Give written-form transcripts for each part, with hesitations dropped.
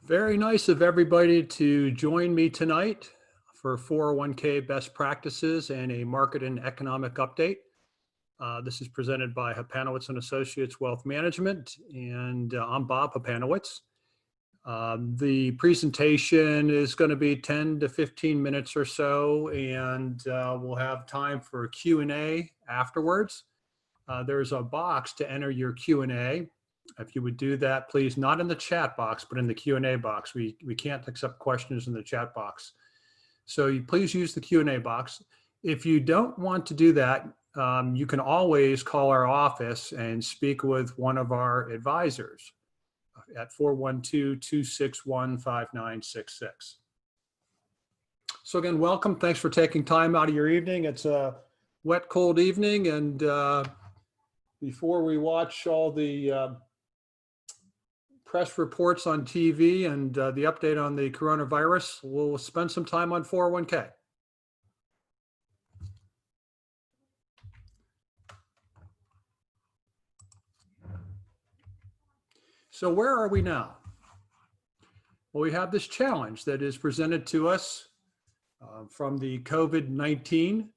Very nice of everybody to join me tonight for 401k best practices and a market and economic update. This is presented by Hapanowicz and Associates Wealth Management, and I'm Bob Hapanowicz. The presentation is going to be 10 to 15 minutes or so, and we'll have time for Q&A afterwards. There's a box to enter your Q&A. If you would do that, please, not in the chat box, but in the Q&A box. We can't accept questions in the chat box. So please use the Q&A box. If you don't want to do that, you can always call our office and speak with one of our advisors at 412-261-5966. So again, welcome. Thanks for taking time out of your evening. It's a wet, cold evening, and before we watch all the press reports on TV and the update on the coronavirus, we'll spend some time on 401k. So where are we now? Well, we have this challenge that is presented to us from the COVID-19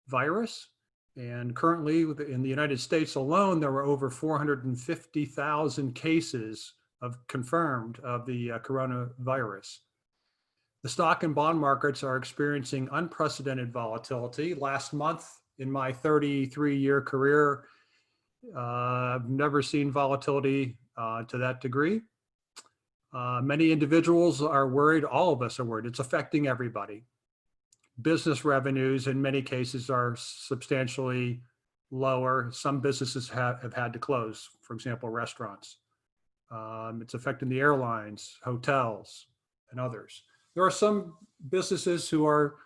virus. And currently in the United States alone, there were over 450,000 cases confirmed of the coronavirus. The stock and bond markets are experiencing unprecedented volatility. Last month, in my 33-year career, I've never seen volatility to that degree. Many individuals are worried. All of us are worried. It's affecting everybody. Business revenues in many cases are substantially lower. Some businesses have had to close, for example, restaurants. It's affecting the airlines, hotels, and others. There are some businesses who are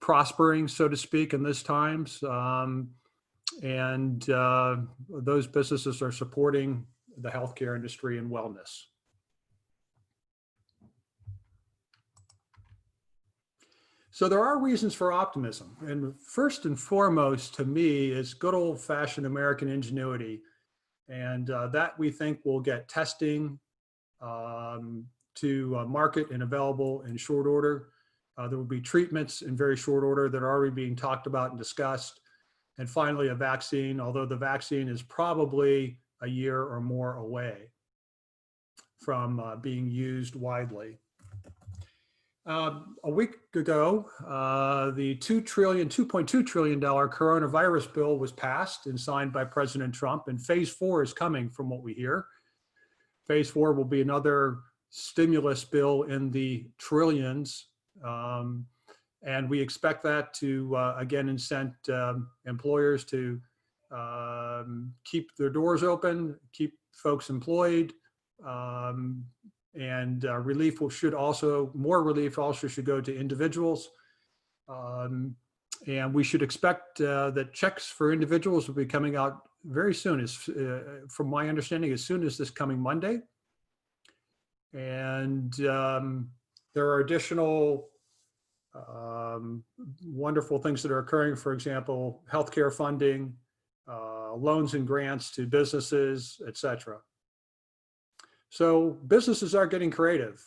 prospering, so to speak, in these times, and those businesses are supporting the healthcare industry and wellness. So there are reasons for optimism. And first and foremost, to me, is good old-fashioned American ingenuity. And that we think will get testing to market and available in short order. There will be treatments in very short order that are already being talked about and discussed. And finally, a vaccine, although the vaccine is probably a year or more away from being used widely. A week ago, the $2.2 trillion coronavirus bill was passed and signed by President Trump, and phase 4 is coming from what we hear. Phase 4 will be another stimulus bill in the trillions, and we expect that to, again, incent employers to keep their doors open, keep folks employed, and relief should also, more relief also should go to individuals. And we should expect that checks for individuals will be coming out very soon, from my understanding, as soon as this coming Monday. And there are additional wonderful things that are occurring. For example, healthcare funding, loans and grants to businesses, etc. So businesses are getting creative.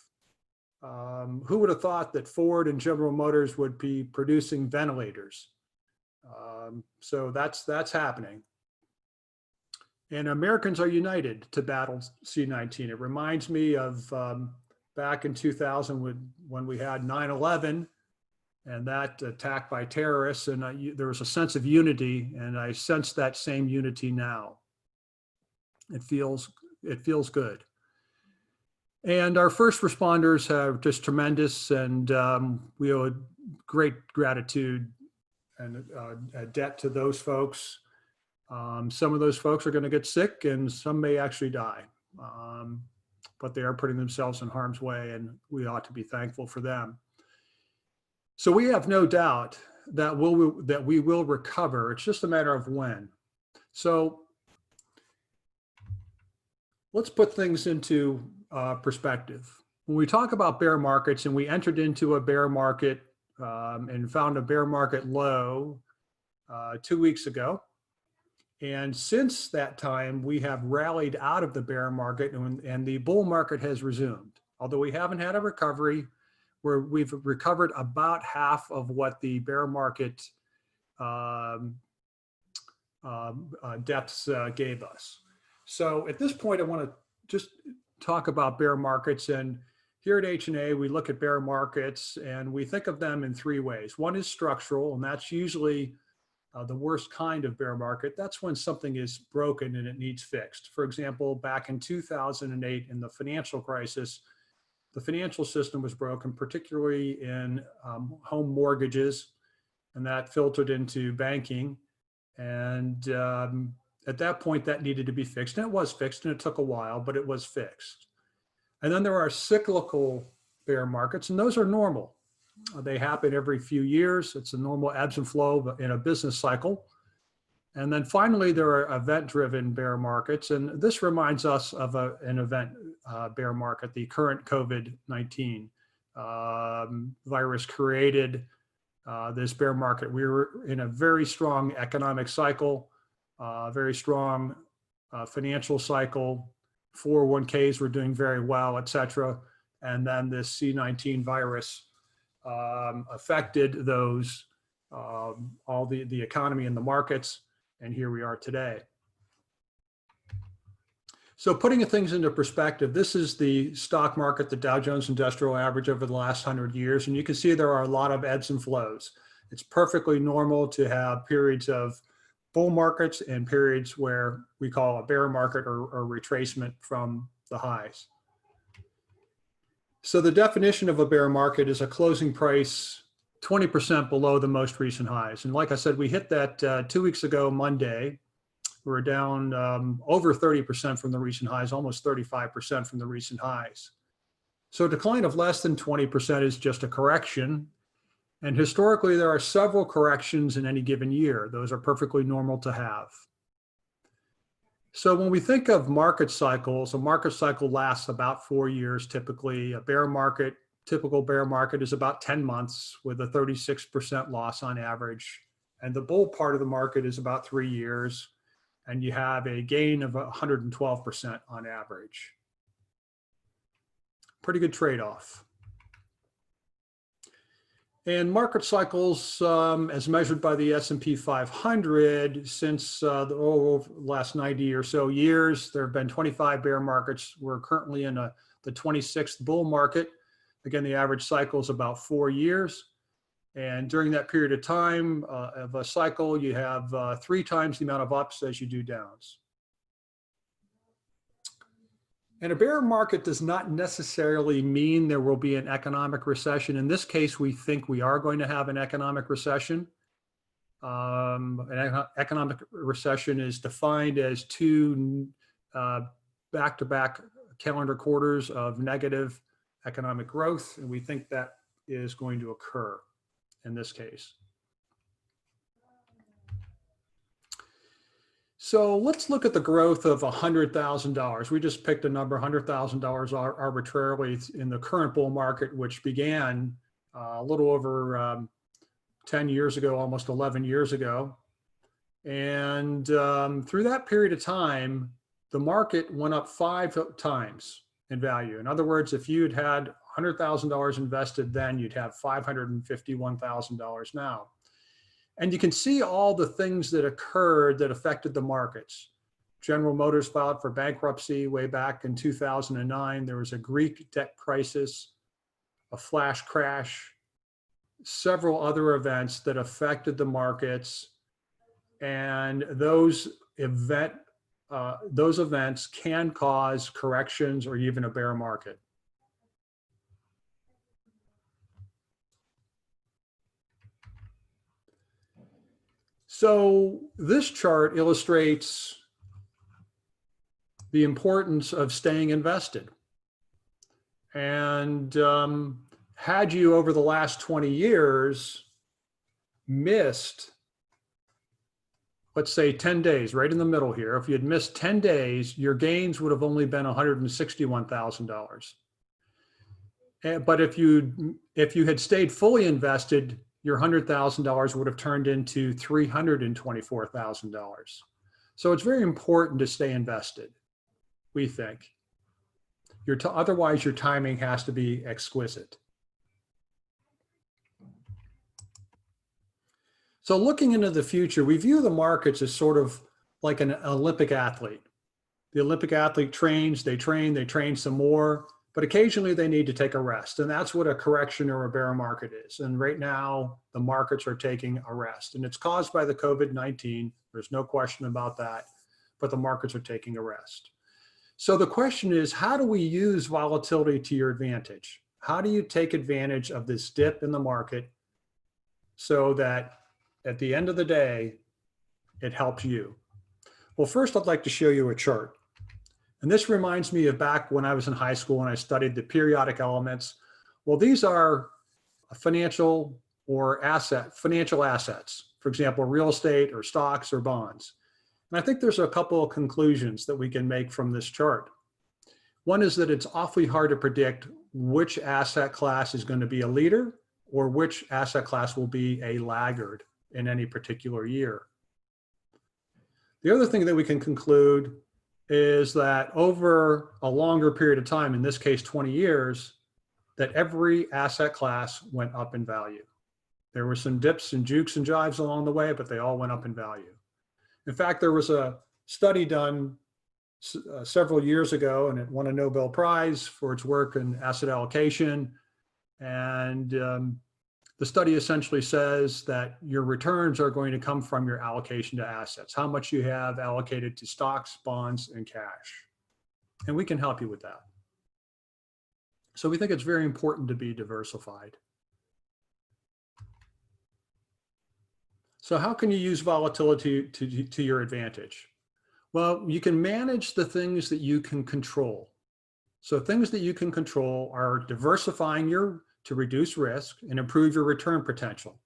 Who would have thought that Ford and General Motors would be producing ventilators? So that's happening. And Americans are united to battle C-19. It reminds me of back in 2000 when we had 9/11 and that attack by terrorists, and there was a sense of unity, and I sense that same unity now. It feels good. And our first responders are just tremendous, and we owe great gratitude and a debt to those folks. Some of those folks are going to get sick, and some may actually die, but they are putting themselves in harm's way, and we ought to be thankful for them. So we have no doubt that we will recover. It's just a matter of when. So let's put things into perspective. When we talk about bear markets, and we entered into a bear market and found a bear market low 2 weeks ago. And since that time, we have rallied out of the bear market, and the bull market has resumed. Although we haven't had a recovery, where we've recovered about half of what the bear market depths gave us. So at this point, I want to just talk about bear markets. And here at H&A, we look at bear markets and we think of them in three ways. One is structural, and that's usually the worst kind of bear market. That's when something is broken and it needs fixed. For example, back in 2008 in the financial crisis, the financial system was broken, particularly in home mortgages, and that filtered into banking. And at that point, that needed to be fixed. And it was fixed, and it took a while, but it was fixed. And then there are cyclical bear markets, and those are normal. They happen every few years. It's a normal ebbs and flow in a business cycle. And then finally, there are event-driven bear markets. And this reminds us of an event bear market, the current COVID-19 virus created this bear market. We were in a very strong economic cycle, very strong financial cycle. 401ks were doing very well, et cetera. And then this C-19 virus affected those, all the economy and the markets. And here we are today. So putting things into perspective, this is the stock market, the Dow Jones Industrial Average over the last 100 years. And you can see there are a lot of ebbs and flows. It's perfectly normal to have periods of bull markets and periods where we call a bear market or retracement from the highs. So the definition of a bear market is a closing price 20% below the most recent highs. And like I said, we hit that 2 weeks ago, Monday. We were down over 30% from the recent highs, almost 35% from the recent highs. So a decline of less than 20% is just a correction. And historically, there are several corrections in any given year. Those are perfectly normal to have. So when we think of market cycles, a market cycle lasts about 4 years typically. A bear market, typical bear market is about 10 months with a 36% loss on average. And the bull part of the market is about 3 years. And you have a gain of 112% on average. Pretty good trade-off. And market cycles, as measured by the S&P 500, since the last 90 or so years, there have been 25 bear markets. We're currently in the 26th bull market. Again, the average cycle is about 4 years. And during that period of time of a cycle, you have 3 times the amount of ups as you do downs. And a bear market does not necessarily mean there will be an economic recession. In this case, we think we are going to have an economic recession. An economic recession is defined as 2 back-to-back calendar quarters of negative economic growth. And we think that is going to occur in this case. So let's look at the growth of $100,000. We just picked a number, $100,000 arbitrarily in the current bull market, which began a little over 10 years ago, almost 11 years ago. And through that period of time, the market went up 5 times in value. In other words, if you had $100,000 invested then, you'd have $551,000 now. And you can see all the things that occurred that affected the markets. General Motors filed for bankruptcy way back in 2009. There was a Greek debt crisis, a flash crash, several other events that affected the markets. And those events can cause corrections or even a bear market. So this chart illustrates the importance of staying invested. And had you over the last 20 years missed, let's say 10 days, right in the middle here, if you had missed 10 days, your gains would have only been $161,000. But if you had stayed fully invested, your $100,000 would have turned into $324,000. So it's very important to stay invested, we think. Otherwise, your timing has to be exquisite. So looking into the future, we view the markets as sort of like an Olympic athlete. The Olympic athlete trains, they train some more, but occasionally they need to take a rest. And that's what a correction or a bear market is. And right now, the markets are taking a rest. And it's caused by the COVID-19. There's no question about that. But the markets are taking a rest. So the question is, how do we use volatility to your advantage? How do you take advantage of this dip in the market so that at the end of the day, it helps you? Well, first, I'd like to show you a chart. And this reminds me of back when I was in high school and I studied the periodic elements. Well, these are financial assets, for example, real estate or stocks or bonds. And I think there's a couple of conclusions that we can make from this chart. One is that it's awfully hard to predict which asset class is going to be a leader or which asset class will be a laggard in any particular year. The other thing that we can conclude is that over a longer period of time, in this case 20 years, that every asset class went up in value. There were some dips and jukes and jives along the way, but they all went up in value. In fact, there was a study done several years ago, and it won a Nobel Prize for its work in asset allocation. And the study essentially says that your returns are going to come from your allocation to assets, how much you have allocated to stocks, bonds, and cash. And we can help you with that. So we think it's very important to be diversified. So how can you use volatility to your advantage? Well, you can manage the things that you can control. So things that you can control are diversifying to reduce risk and improve your return potential.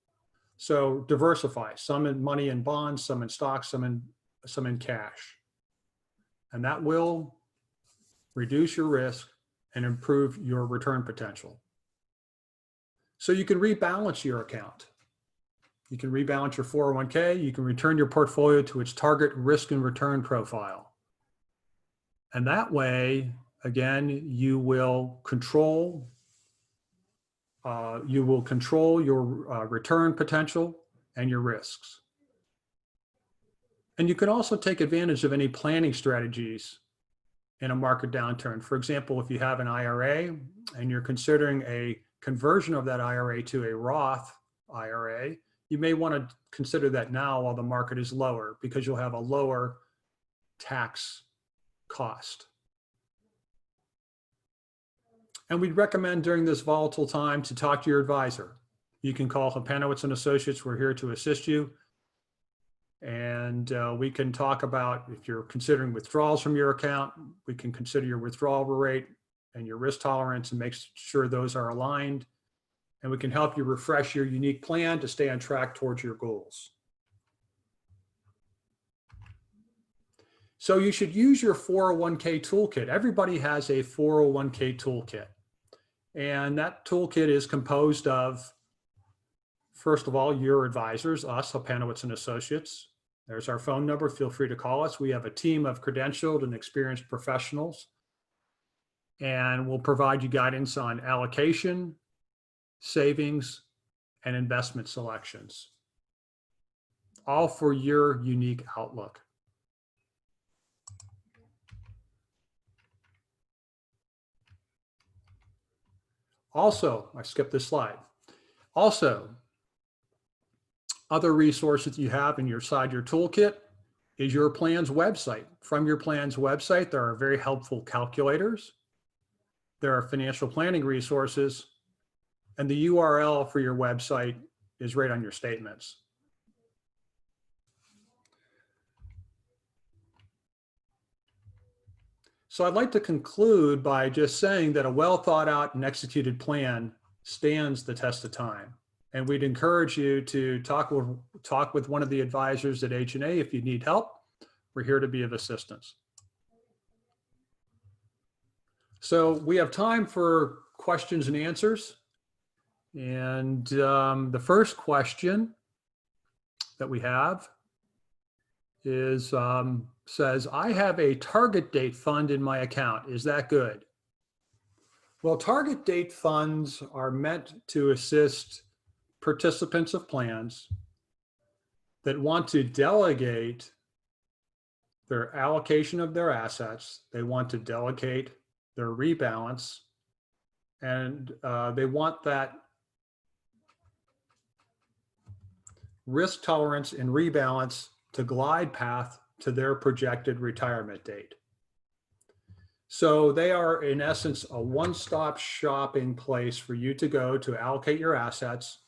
So diversify, some in money and bonds, some in stocks, some in cash. And that will reduce your risk and improve your return potential. So you can rebalance your account. You can rebalance your 401k. You can return your portfolio to its target risk and return profile. And that way, again, you will control your return potential and your risks. And you can also take advantage of any planning strategies in a market downturn. For example, if you have an IRA and you're considering a conversion of that IRA to a Roth IRA, you may want to consider that now while the market is lower, because you'll have a lower tax cost. And we'd recommend during this volatile time to talk to your advisor. You can call Hapanowicz and Associates. We're here to assist you. And we can talk about if you're considering withdrawals from your account, we can consider your withdrawal rate and your risk tolerance and make sure those are aligned. And we can help you refresh your unique plan to stay on track towards your goals. So you should use your 401k toolkit. Everybody has a 401k toolkit. And that toolkit is composed of, first of all, your advisors, us, Hapanowicz and Associates. There's our phone number. Feel free to call us. We have a team of credentialed and experienced professionals. And we'll provide you guidance on allocation, savings, and investment selections, all for your unique outlook. Also, I skipped this slide. Also, other resources you have inside your toolkit is your plan's website. From your plan's website, there are very helpful calculators. There are financial planning resources, and the URL for your website is right on your statements. So I'd like to conclude by just saying that a well thought out and executed plan stands the test of time. And we'd encourage you to talk with one of the advisors at H&A if you need help. We're here to be of assistance. So we have time for questions and answers. And the first question that we have is, says, I have a target date fund in my account. Is that good? Well, target date funds are meant to assist participants of plans that want to delegate their allocation of their assets. They want to delegate their rebalance, and they want that risk tolerance and rebalance to glide path to their projected retirement date. So they are, in essence, a one-stop shopping place for you to go to allocate your assets,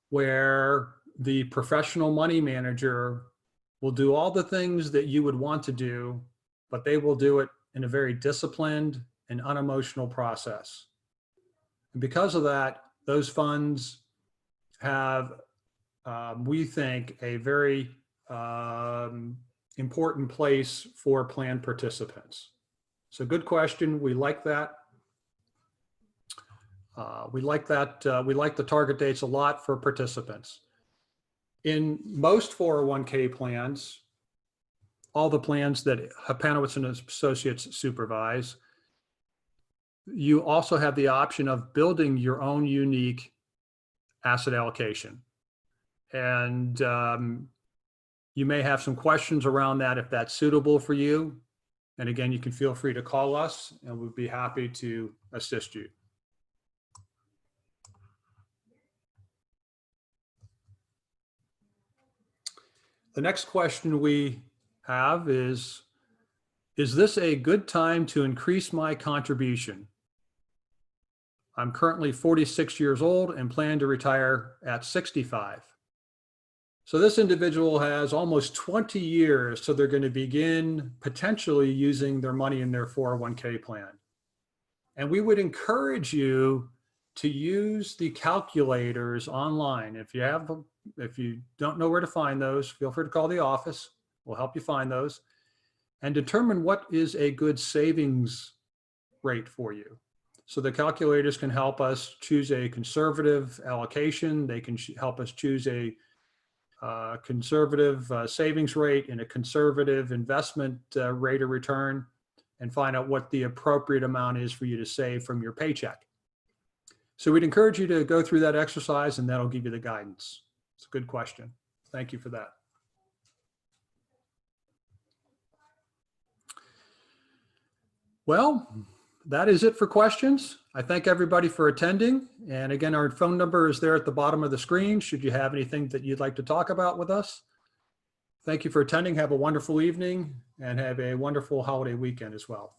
where the professional money manager will do all the things that you would want to do, but they will do it in a very disciplined and unemotional process. And because of that, those funds have, we think, a very important place for plan participants. So good question. We like that. We like the target dates a lot for participants. In most 401k plans, all the plans that Hapanowicz and Associates supervise, you also have the option of building your own unique asset allocation. And you may have some questions around that if that's suitable for you. And again, you can feel free to call us and we'd be happy to assist you. The next question we have is this a good time to increase my contribution? I'm currently 46 years old and plan to retire at 65. So this individual has almost 20 years, so they're going to begin potentially using their money in their 401k plan. And we would encourage you to use the calculators online. If you don't know where to find those, feel free to call the office. We'll help you find those and determine what is a good savings rate for you. So the calculators can help us choose a conservative allocation. They can help us choose a conservative savings rate and a conservative investment rate of return, and find out what the appropriate amount is for you to save from your paycheck. So we'd encourage you to go through that exercise, and that'll give you the guidance. It's a good question. Thank you for that. Well, that is it for questions. I thank everybody for attending. And again, our phone number is there at the bottom of the screen should you have anything that you'd like to talk about with us. Thank you for attending. Have a wonderful evening and have a wonderful holiday weekend as well.